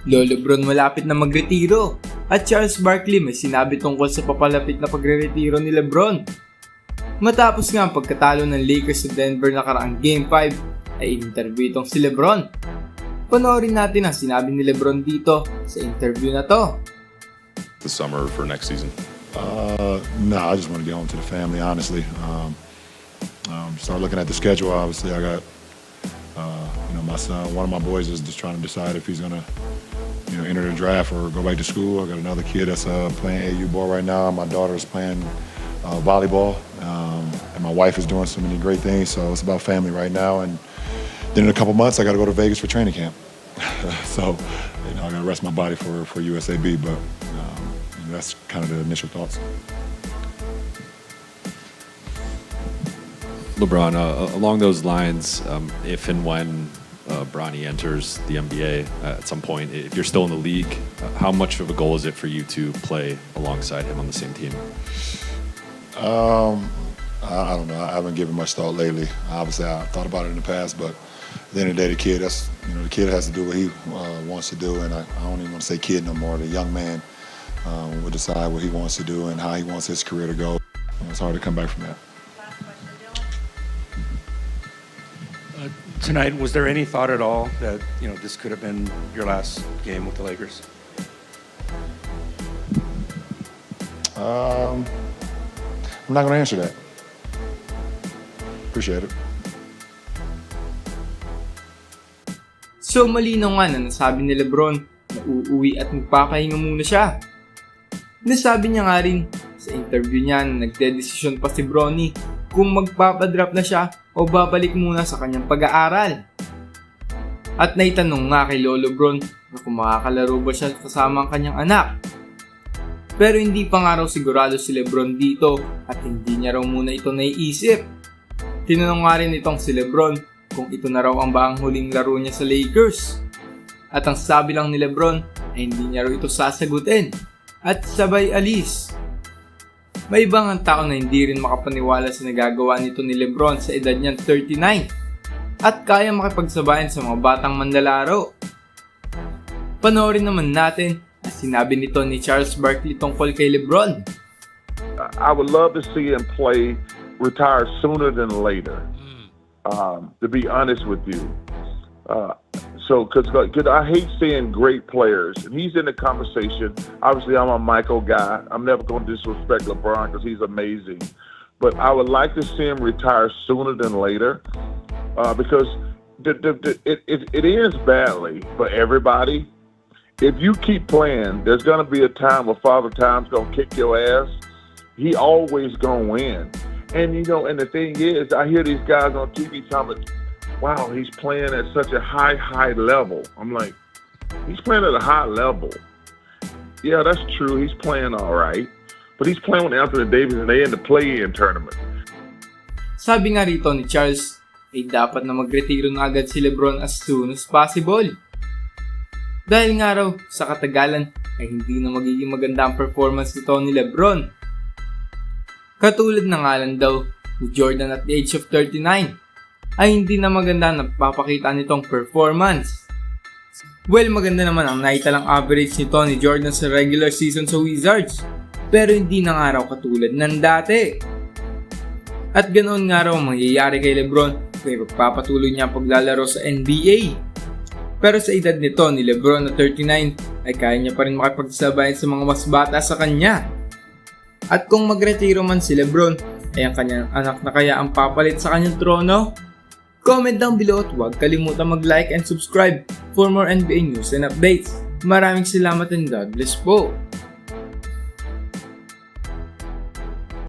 Lolo Bron malapit na magretiro at Charles Barkley may sinabi tungkol sa papalapit na pagre-retiro ni Lebron. Matapos nga ang pagkatalo ng Lakers sa Denver nakaraang Game 5 ay interview itong si Lebron. Panoorin natin ang sinabi ni Lebron dito sa interview na to. The summer for next season? No, I just want to get home to the family, honestly. Start looking at the schedule. Obviously, I got, my son. One of my boys is just trying to decide if he's gonna, enter the draft or go back to school. I got another kid that's playing AU ball right now. My daughter is playing volleyball, and my wife is doing so many great things. So it's about family right now. And then in a couple months, I got to go to Vegas for training camp. So, I got to rest my body for USAB. But that's kind of the initial thoughts. LeBron, along those lines, if and when Bronny enters the NBA at some point, if you're still in the league, how much of a goal is it for you to play alongside him on the same team? I don't know. I haven't given much thought lately. Obviously, I thought about it in the past, but at the end of the day, the kid has to do what he wants to do, and I don't even want to say kid no more. The young man will decide what he wants to do and how he wants his career to go. It's hard to come back from that. Tonight, was there any thought at all that this could have been your last game with the Lakers? I'm not going to answer that. Appreciate it. So malinaw nga na nasabi ni Lebron na uuwi at magpapahinga muna siya. Nasabi niya nga rin sa interview niya na nagdedesisyon pa si Bronny kung magpapadraft na siya o babalik muna sa kanyang pag-aaral. At naitanong nga kay Lolo Bron na kung makakalaro ba siya kasama ang kanyang anak. Pero hindi pa nga raw sigurado si Lebron dito at hindi niya raw muna ito naiisip. Tinanong nga rin itong si Lebron kung ito na raw ang baang huling laro niya sa Lakers. At ang sabi lang ni Lebron ay hindi niya raw ito sasagutin at sabay alis. May ibang ang tao na hindi rin makapaniwala sa nagagawa nito ni Lebron sa edad niyang 39 at kaya makipagsabayan sa mga batang manlalaro. Panoorin naman natin ang sinabi nito ni Charles Barkley tungkol kay Lebron. I would love to see him retire sooner than later, to be honest with you. Because I hate seeing great players, and he's in the conversation. Obviously, I'm a Michael guy. I'm never going to disrespect LeBron because he's amazing. But I would like to see him retire sooner than later because it ends badly for everybody. If you keep playing, there's going to be a time where Father Time's going to kick your ass. He always going to win. And, and the thing is, I hear these guys on TV talking, wow, he's playing at such a high level. I'm like, he's playing at a high level. Yeah, that's true. He's playing all right. But he's playing with Anthony Davis and they in the play-in tournament. Sabi nga rito ni Charles, ay dapat na magretiro na agad si Lebron as soon as possible. Dahil nga raw, sa katagalan, ay hindi na magiging maganda ang performance nito ni Lebron. Katulad na nga lang daw ni Jordan at the age of 39, ay hindi na maganda na papakita nitong performance. Well, maganda naman ang naitalang average nito ni Jordan sa regular season sa Wizards, pero hindi na nga raw katulad ng dati. At ganoon nga raw ang mangyayari kay Lebron kung pagpapatuloy niya ang paglalaro sa NBA. Pero sa edad nito ni Lebron na 39 ay kaya niya pa rin makipagsabayan sa mga mas bata sa kanya. At kung magretiro man si Lebron ay ang kanyang anak na kaya ang papalit sa kanyang trono? Comment down below at huwag kalimutan mag-like and subscribe for more NBA news and updates. Maraming salamat and God bless po!